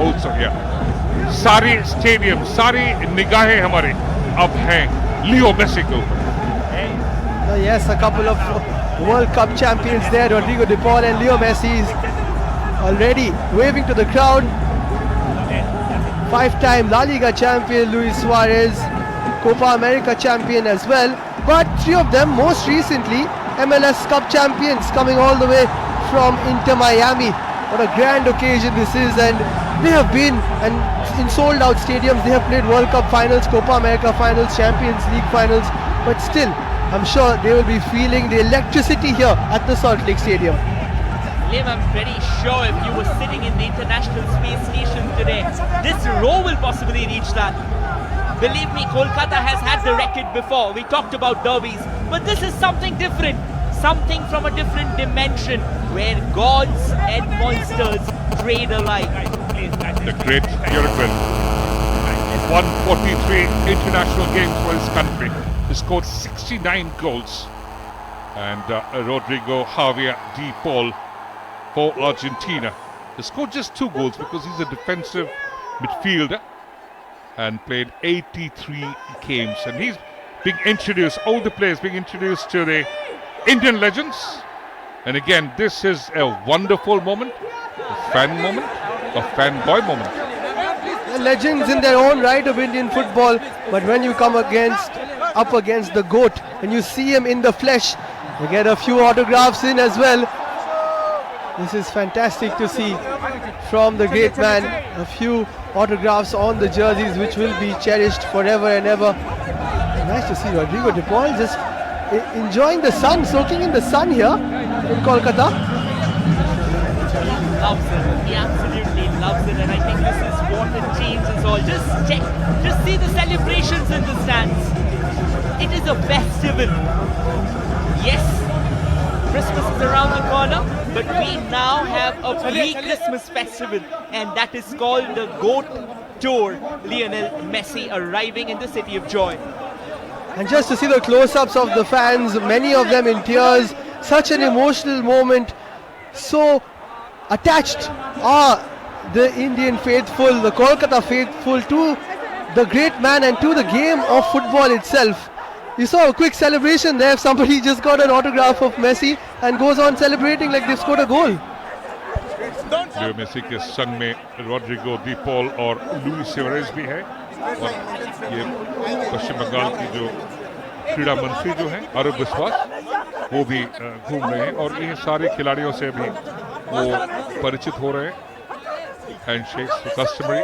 also here. सारी stadium, सारी निगाहें हमारे अब हैं लियो मेसी के ऊपर. Yes, a couple of World Cup champions there, Rodrigo De Paul and Leo Messi is already waving to the crowd. Five-time La Liga champion Luis Suarez, Copa America champion as well. But three of them most recently MLS Cup champions, coming all the way from Inter Miami. What a grand occasion this is, and they have been in sold out stadiums. They have played World Cup finals, Copa America finals, Champions League finals, but still I'm sure they will be feeling the electricity here at the Salt Lake Stadium. Liam, I'm pretty sure if you were sitting in the International Space Station today, this row will possibly reach that. Believe me, Kolkata has had the record before. We talked about derbies, but this is something different. Something from a different dimension where gods and monsters trade alike. The great Uruguayan won 43 international games for his country. He scored 69 goals. And Rodrigo Javier De Paul for Argentina. He scored just 2 goals because he's a defensive midfielder and played 83 games. And he's being introduced, all the players being introduced to the Indian legends. And again, this is a wonderful moment, a fan moment, a fanboy moment. The legends in their own right of Indian football, but when you come up against the GOAT and you see him in the flesh, you get a few autographs in as well. This is fantastic to see from the great man. A few autographs on the jerseys which will be cherished forever and ever. Nice to see Rodrigo De Paul just enjoying the sun, soaking in the sun here in Kolkata. He loves it. He absolutely loves it, and I think this is what it changes all. Just see the celebrations in the stands. It is a festival. Yes, Christmas is around the corner, but we now have a pre-Christmas festival, and that is called the GOAT Tour. Lionel Messi arriving in the City of Joy. And just to see the close-ups of the fans, many of them in tears, such an emotional moment. So attached are the Indian faithful, the Kolkata faithful to the great man and to the game of football itself. You saw a quick celebration there. Somebody just got an autograph of Messi and goes on celebrating like they've scored a goal. Leo Messi के संग में Rodrigo De Paul और Luis Suarez भी है, और ये पश्चिम बंगाल की जो क्रीड़ा मंत्री जो हैं अरूप विश्वास, वो भी घूम रहे हैं, और ये सारे खिलाड़ियों से भी वो परिचित हो रहे हैं. Handshake customary.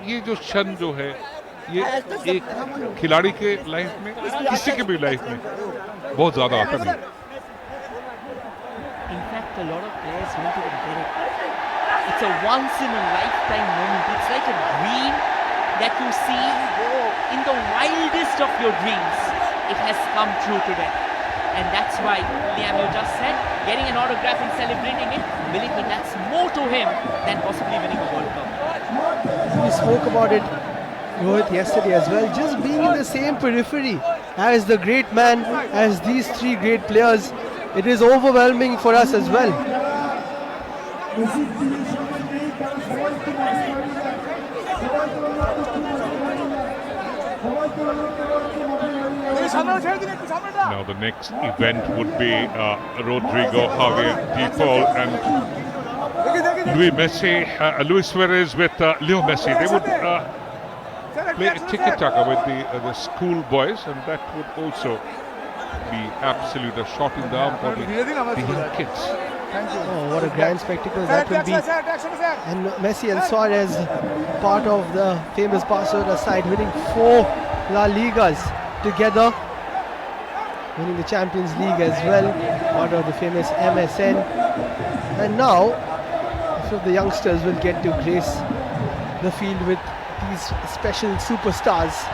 ये जो क्षण जो है, ये एक खिलाड़ी के लाइफ में, किसी के भी लाइफ में बहुत ज्यादा आता है. In fact, a lot of players won't even get it. It's a once-in-a-lifetime moment. It's like a dream that you see in the wildest of your dreams. It has come true today. And that's why, Liam, you just said, getting an autograph and celebrating it, believe me, that's more to him than possibly winning a World Cup. We spoke about it, Rohit, yesterday as well. Just being in the same periphery as the great man, as these three great players, it is overwhelming for us as well. Now the next event would be Rodrigo Javier De Paul and Luis Suarez with Leo Messi. They would play tiki-taka with the school boys, and that would also be absolute a shot in the arm for the young kids. Oh, what a grand spectacle that will be. And Messi and Suarez, part of the famous Barcelona side, winning 4 La Ligas together, winning the Champions League as well, part of the famous MSN. And now, some of the youngsters will get to grace the field with these special superstars.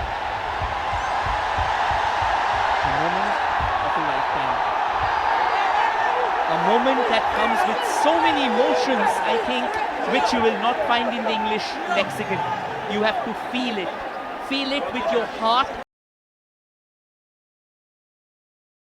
A moment that comes with so many emotions, I think, which you will not find in the English lexicon. You have to feel it with your heart